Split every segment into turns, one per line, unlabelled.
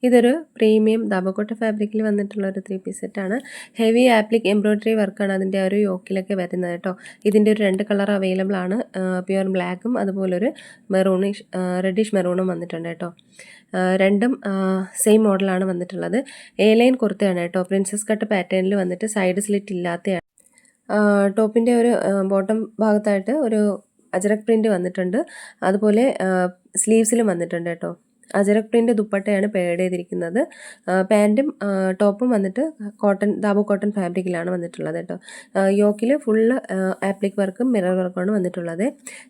ഇതൊരു പ്രീമിയം ദാബക്കോട്ട ഫാബ്രിക്കിൽ വന്നിട്ടുള്ള ഒരു 3 പീസ് സെറ്റാണ്. ഹെവി ആപ്ലിക് എംബ്രോയ്ഡറി വർക്കാണ് അതിൻ്റെ ഒരു യോക്കിലൊക്കെ വരുന്നത് കേട്ടോ. ഇതിൻ്റെ ഒരു 2 കളർ അവൈലബിൾ ആണ്. പ്യുവർ ബ്ലാക്കും അതുപോലൊരു മെറൂണിഷ് റെഡിഷ് മെറൂണും വന്നിട്ടുണ്ട് കേട്ടോ. രണ്ടും സെയിം മോഡലാണ് വന്നിട്ടുള്ളത്. എ ലൈൻ കുർത്തയാണ് കേട്ടോ. പ്രിൻസസ് കട്ട് പാറ്റേണിൽ വന്നിട്ട് സൈഡ് സ്ലിറ്റ് ഇല്ലാത്തതാണ്. ടോപ്പിൻ്റെ ഒരു ബോട്ടം ഭാഗത്തായിട്ട് ഒരു അജറക് പ്രിൻ്റ് വന്നിട്ടുണ്ട്. അതുപോലെ സ്ലീവ്സിലും വന്നിട്ടുണ്ട് കേട്ടോ. അജറക് പ്രിൻ്റ് ദുപ്പട്ടയാണ് പെയർഡ് ചെയ്തിരിക്കുന്നത്. പാൻറ്റും ടോപ്പും വന്നിട്ട് ദാബു കോട്ടൺ ഫാബ്രിക്കിലാണ് വന്നിട്ടുള്ളത് കേട്ടോ. യോക്കിൽ ഫുള്ള് ആപ്ലിക് വർക്കും മിറർ വർക്കുമാണ് വന്നിട്ടുള്ളത്.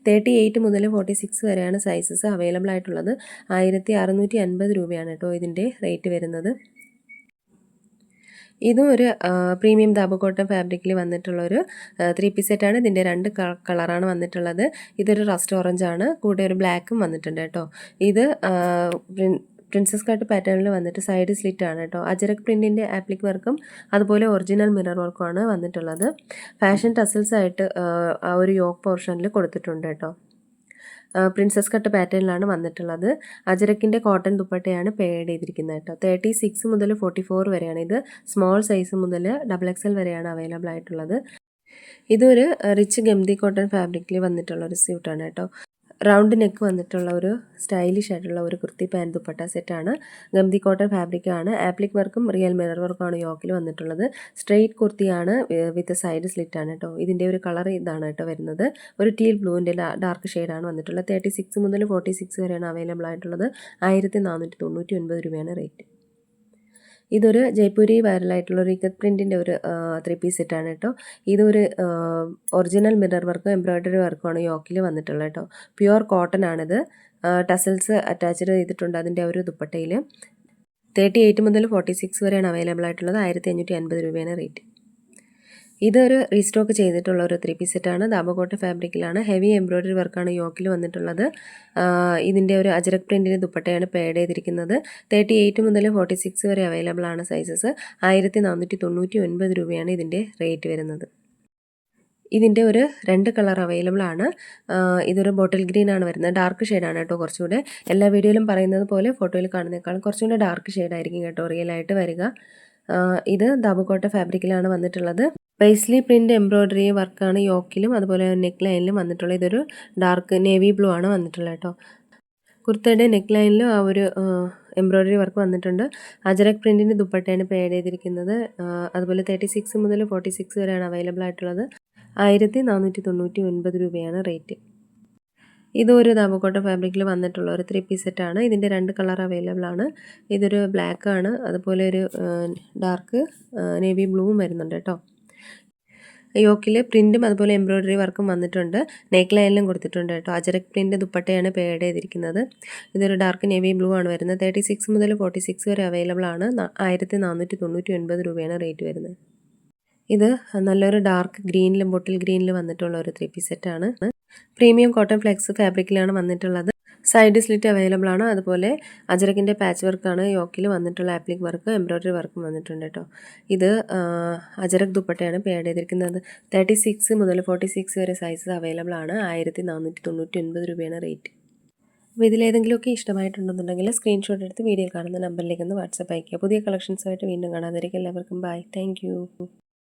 38 മുതൽ 46 വരെയാണ് സൈസസ് അവൈലബിൾ ആയിട്ടുള്ളത്. 1650 രൂപയാണ് കേട്ടോ ഇതിൻ്റെ റേറ്റ് വരുന്നത്. ഇതും ഒരു പ്രീമിയം ദാബു കോട്ടൺ ഫാബ്രിക്കിൽ വന്നിട്ടുള്ളൊരു 3 പീസ് സെറ്റാണ്. ഇതിൻ്റെ 2 കളറാണ് വന്നിട്ടുള്ളത്. ഇതൊരു റസ്റ്റ് ഓറഞ്ച് ആണ്, കൂടെ ഒരു ബ്ലാക്കും വന്നിട്ടുണ്ട് കേട്ടോ. ഇത് പ്രിൻസസ് കട്ട് പാറ്റേണിൽ വന്നിട്ട് സൈഡ് സ്ലിറ്റ് ആണ് കേട്ടോ. അജരക് പ്രിൻറ്റിൻ്റെ ആപ്ലിക് വർക്കും അതുപോലെ ഒറിജിനൽ മിറർ വർക്കുമാണ് വന്നിട്ടുള്ളത്. ഫാഷൻ ടസൽസ് ആയിട്ട് ആ ഒരു യോക്ക് പോർഷനിൽ കൊടുത്തിട്ടുണ്ട് കേട്ടോ. പ്രിൻസസ് കട്ട് പാറ്റേണിലാണ് വന്നിട്ടുള്ളത്. അജരക്കിൻ്റെ കോട്ടൺ ദുപ്പട്ടയാണ് പെയർഡ് ചെയ്തിരിക്കുന്നത് കേട്ടോ. 36 മുതൽ 44 വരെയാണ്. ഇത് സ്മോൾ സൈസ് മുതൽ XXL വരെയാണ് അവൈലബിൾ ആയിട്ടുള്ളത്. ഇതൊരു റിച്ച് ഗംദി കോട്ടൺ ഫാബ്രിക്കിൽ വന്നിട്ടുള്ള ഒരു സ്യൂട്ടാണ് കേട്ടോ. റൗണ്ട് നെക്ക് വന്നിട്ടുള്ള ഒരു സ്റ്റൈലിഷ് ആയിട്ടുള്ള ഒരു കുർത്തി പാൻറ് ദുപ്പട്ട സെറ്റാണ്. ഗംദി കോട്ടൺ ഫാബ്രിക്കാണ്. ആപ്ലിക് വർക്കും റിയൽ മിറർ വർക്കുമാണ് യോക്കിൽ വന്നിട്ടുള്ളത്. സ്ട്രെയിറ്റ് കുർത്തിയാണ് വിത്ത് സൈഡ് സ്ലിറ്റ് ആണ് കേട്ടോ. ഇതിൻ്റെ ഒരു കളർ ഇതാണ് കേട്ടോ വരുന്നത്. ഒരു ടീൽ ബ്ലൂവിൻ്റെ ഡാർക്ക് ഷെയ്ഡാണ് വന്നിട്ടുള്ളത്. 36 മുതൽ 46 വരെയാണ് അവൈലബിൾ ആയിട്ടുള്ളത്. 1499 രൂപയാണ് റേറ്റ്. ഇതൊരു ജയ്പൂരി വൈറലായിട്ടുള്ള ഒരു ഇക്കത്ത് പ്രിൻറ്റിൻ്റെ ഒരു 3 പീസ് സെറ്റാണ് കേട്ടോ. ഇതൊരു ഒറിജിനൽ മിറർ വർക്കും എംബ്രോയ്ഡറി വർക്കുമാണ് യോക്കിൽ വന്നിട്ടുള്ളത് കേട്ടോ. പ്യുവർ കോട്ടൺ ആണിത്. ടസൽസ് അറ്റാച്ച്ഡ് ചെയ്തിട്ടുണ്ട് അതിൻ്റെ ഒരു ദുപ്പട്ടയിൽ. 38 മുതൽ 46 വരെയാണ് അവൈലബിൾ ആയിട്ടുള്ളത്. 1550 രൂപയാണ് റേറ്റ്. ഇതൊരു റീസ്റ്റോക്ക് ചെയ്തിട്ടുള്ള ഒരു 3 പീസ് സെറ്റാണ്. ദാബു കോട്ടൺ ഫാബ്രിക്കിലാണ്. ഹെവി എംബ്രോയ്ഡറി വർക്കാണ് യോക്കിൽ വന്നിട്ടുള്ളത്. ഇതിൻ്റെ ഒരു അജരക് പ്രിൻറ്റിൻ്റെ ദുപ്പട്ടയാണ് പെയർഡ് ചെയ്തിരിക്കുന്നത്. 38 മുതൽ 46 വരെ അവൈലബിൾ ആണ് സൈസസ്. 1499 രൂപയാണ് ഇതിൻ്റെ റേറ്റ് വരുന്നത്. ഇതിൻ്റെ ഒരു 2 കളർ അവൈലബിൾ ആണ്. ഇതൊരു ബോട്ടിൽ ഗ്രീൻ ആണ് വരുന്നത്. ഡാർക്ക് ഷെയ്ഡാണ് കേട്ടോ. കുറച്ചുകൂടെ എല്ലാ വീഡിയോയിലും പറയുന്നത് പോലെ ഫോട്ടോയിൽ കാണുന്നേക്കാളും കുറച്ചുകൂടെ ഡാർക്ക് ഷെയ്ഡായിരിക്കും കേട്ടോ റിയലായിട്ട് വരിക. ഇത് ദാബു കോട്ടൺ ഫാബ്രിക്കിലാണ് വന്നിട്ടുള്ളത്. പേസ്ലി പ്രിൻ്റ് എംബ്രോയ്ഡറി വർക്കാണ് യോക്കിലും അതുപോലെ നെക്ക് ലൈനിലും വന്നിട്ടുള്ളത്. ഇതൊരു ഡാർക്ക് നേവി ബ്ലൂ ആണ് വന്നിട്ടുള്ളത് കേട്ടോ. കുർത്തയുടെ നെക്ക് ലൈനിലും ആ ഒരു എംബ്രോയ്ഡറി വർക്ക് വന്നിട്ടുണ്ട്. അജരക് പ്രിൻറ്റിൻ്റെ ദുപ്പട്ടയാണ് പെയർഡ് ചെയ്തിരിക്കുന്നത്. അതുപോലെ 36 മുതൽ 46 വരെയാണ് അവൈലബിൾ ആയിട്ടുള്ളത്. 1499 രൂപയാണ് റേറ്റ്. ഇതൊരു ദാബു കോട്ടൺ ഫാബ്രിക്കിൽ വന്നിട്ടുള്ള ഒരു 3 പീസ് സെറ്റാണ്. ഇതിൻ്റെ 2 കളർ അവൈലബിൾ ആണ്. ഇതൊരു ബ്ലാക്ക് ആണ്, അതുപോലെ ഒരു ഡാർക്ക് നേവി ബ്ലൂവും വരുന്നുണ്ട് കേട്ടോ. യോക്കിൽ പ്രിൻറ്റും അതുപോലെ എംബ്രോയ്ഡറി വർക്കും വന്നിട്ടുണ്ട്. നെക്ക് ലൈനിലും കൊടുത്തിട്ടുണ്ട് കേട്ടോ. അജരക് പ്രിൻ്റ് ദുപ്പട്ടയാണ് പെയർഡ് ചെയ്തിരിക്കുന്നത്. ഇതൊരു ഡാർക്ക് നേവി ബ്ലൂ ആണ് വരുന്നത്. 36 മുതൽ 46 വരെ അവൈലബിൾ ആണ്. 1499 രൂപയാണ് റേറ്റ് വരുന്നത്. ഇത് നല്ലൊരു ഡാർക്ക് ഗ്രീനിലും ബോട്ടിൽ ഗ്രീനിലും വന്നിട്ടുള്ള ഒരു 3 പീസ് സെറ്റാണ്. പ്രീമിയം കോട്ടൺ ഫ്ലെക്സ് ഫാബ്രിക്കിലാണ് വന്നിട്ടുള്ളത്. സൈഡ് സ്ലിറ്റ് അവൈലബിൾ ആണ്. അതുപോലെ അജരക്കിൻ്റെ പാച്ച് വർക്കാണ് യോക്കിൽ വന്നിട്ടുള്ള ആപ്ലിക് വർക്ക് എംബ്രോയ്ഡറി വർക്കും വന്നിട്ടുണ്ട് കേട്ടോ. ഇത് അജരക് ദുപ്പട്ടയാണ് പെയർഡ് ചെയ്തിരിക്കുന്നത്. 36 മുതൽ 46 വരെ സൈസസ് അവൈലബിൾ ആണ്. 1499 രൂപയാണ് റേറ്റ്. അപ്പോൾ ഇതിലേതെങ്കിലുമൊക്കെ ഇഷ്ടമായിട്ടുണ്ടെന്നുണ്ടെങ്കിൽ സ്ക്രീൻഷോട്ട് എടുത്ത് വീഡിയോ കാണുന്ന നമ്പറിലേക്ക് ഒന്ന് വാട്സപ്പ് അയയ്ക്കുക. പുതിയ കളക്ഷൻസുമായിട്ട് വീണ്ടും കാണാതിരിക്കും. എല്ലാവർക്കും ബൈ. താങ്ക്